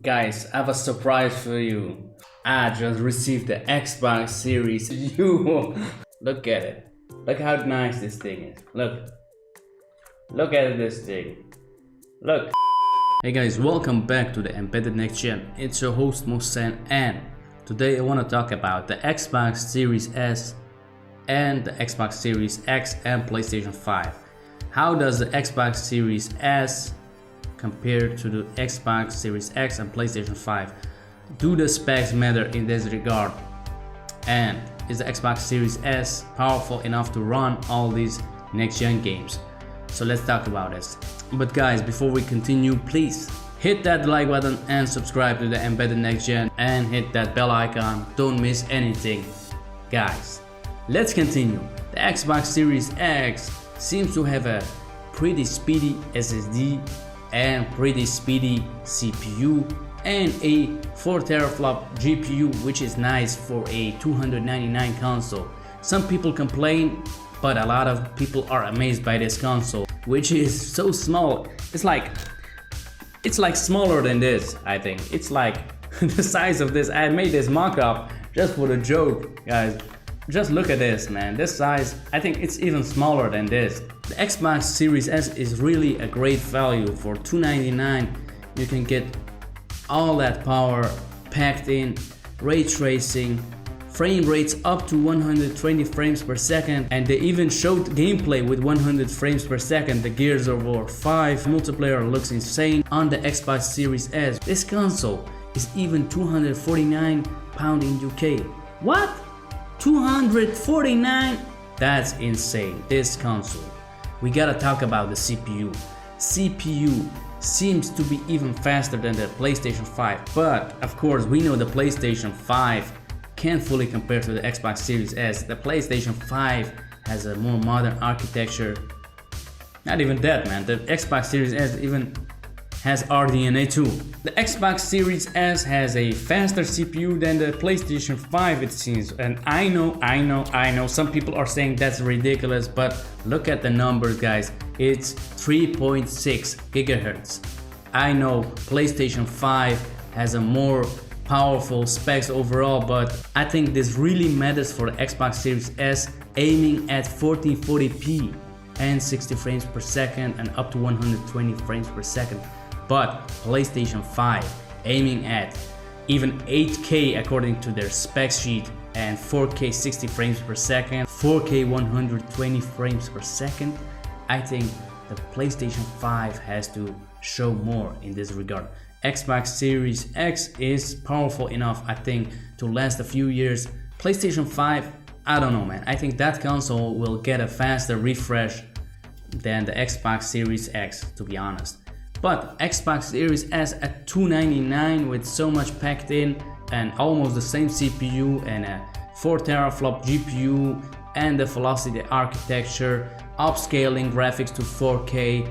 Guys, I have a surprise for you. I just received the Xbox Series U. Look at it. Look how nice this thing is. Look at this thing. Look. Hey guys, welcome back to the Embedded Next Gen. It's your host Mohsen, and today I want to talk about the Xbox Series S and the Xbox Series X and PlayStation 5. How does the Xbox Series S compare to the Xbox Series X and PlayStation 5? Do the specs matter in this regard? And is the Xbox Series S powerful enough to run all these next-gen games? So let's talk about this. But guys, before we continue, please hit that like button and subscribe to the Embedded Next Gen and hit that bell icon. Don't miss anything. Guys, let's continue. The Xbox Series X seems to have a pretty speedy SSD and pretty speedy CPU and a 4 teraflop GPU, which is nice for a $299 console. Some people complain, but a lot of people are amazed by this console, which is so small. It's like smaller than this. I think it's like the size of this. I made this mock-up just for the joke, guys. Just look at this, man. This size, I think it's even smaller than this. The Xbox Series S is really a great value. For $299, you can get all that power packed in, ray tracing, frame rates up to 120 frames per second, and they even showed gameplay with 100 frames per second. The Gears of War 5 multiplayer looks insane on the Xbox Series S. This console is even £249 in UK. What? 249? That's insane. This console. We gotta talk about the CPU. CPU seems to be even faster than the PlayStation 5, but of course we know the PlayStation 5 can't fully compare to the Xbox Series S. The PlayStation 5 has a more modern architecture. Not even that, man. The Xbox Series S even has RDNA too. The Xbox Series S has a faster CPU than the PlayStation 5, it seems. And I know some people are saying that's ridiculous, but look at the numbers, guys. It's 3.6 gigahertz. I know PlayStation 5 has a more powerful specs overall, but I think this really matters for the Xbox Series S, aiming at 1440p and 60 frames per second and up to 120 frames per second. But PlayStation 5 aiming at even 8K according to their spec sheet, and 4K 60 frames per second, 4K 120 frames per second. I think the PlayStation 5 has to show more in this regard. Xbox Series X is powerful enough, I think, to last a few years. PlayStation 5, I don't know, man. I think that console will get a faster refresh than the Xbox Series X, to be honest. But Xbox Series S at $299 with so much packed in and almost the same CPU and a 4 teraflop GPU and the Velocity architecture, upscaling graphics to 4K,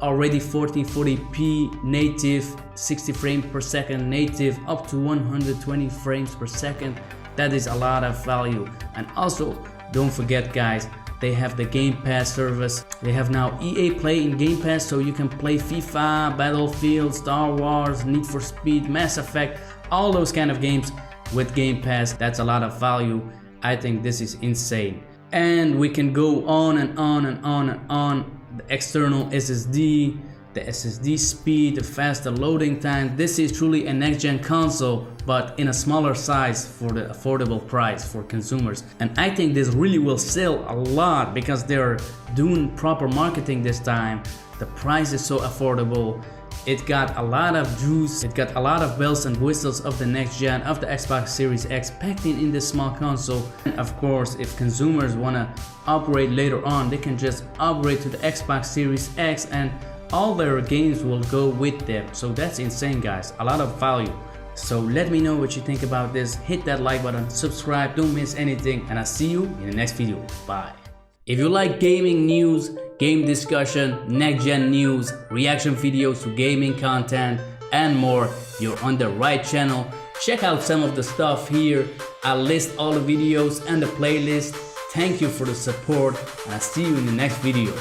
already 1440p native, 60 frames per second native, up to 120 frames per second. That is a lot of value. And also, don't forget, guys, they have the Game Pass service. They have now EA Play in Game Pass, so you can play FIFA, Battlefield, Star Wars, Need for Speed, Mass Effect, all those kind of games with Game Pass. That's a lot of value. I think this is insane. And we can go on and on and on and on. The external SSD, the SSD speed, the faster loading time. This is truly a next-gen console, but in a smaller size for the affordable price for consumers. And I think this really will sell a lot because they're doing proper marketing this time. The price is so affordable. It got a lot of juice. It got a lot of bells and whistles of the next gen of the Xbox Series X packed in this small console. And of course, if consumers want to upgrade later on, they can just upgrade to the Xbox Series X and all their games will go with them. So that's insane, guys. A lot of value. So let me know what you think about this. Hit that like button, subscribe, don't miss anything, and I'll see you in the next video. Bye. If you like gaming news, game discussion, next-gen news, reaction videos to gaming content, and more, you're on the right channel. Check out some of the stuff here. I'll list all the videos and the playlist. Thank you for the support, and I'll see you in the next video.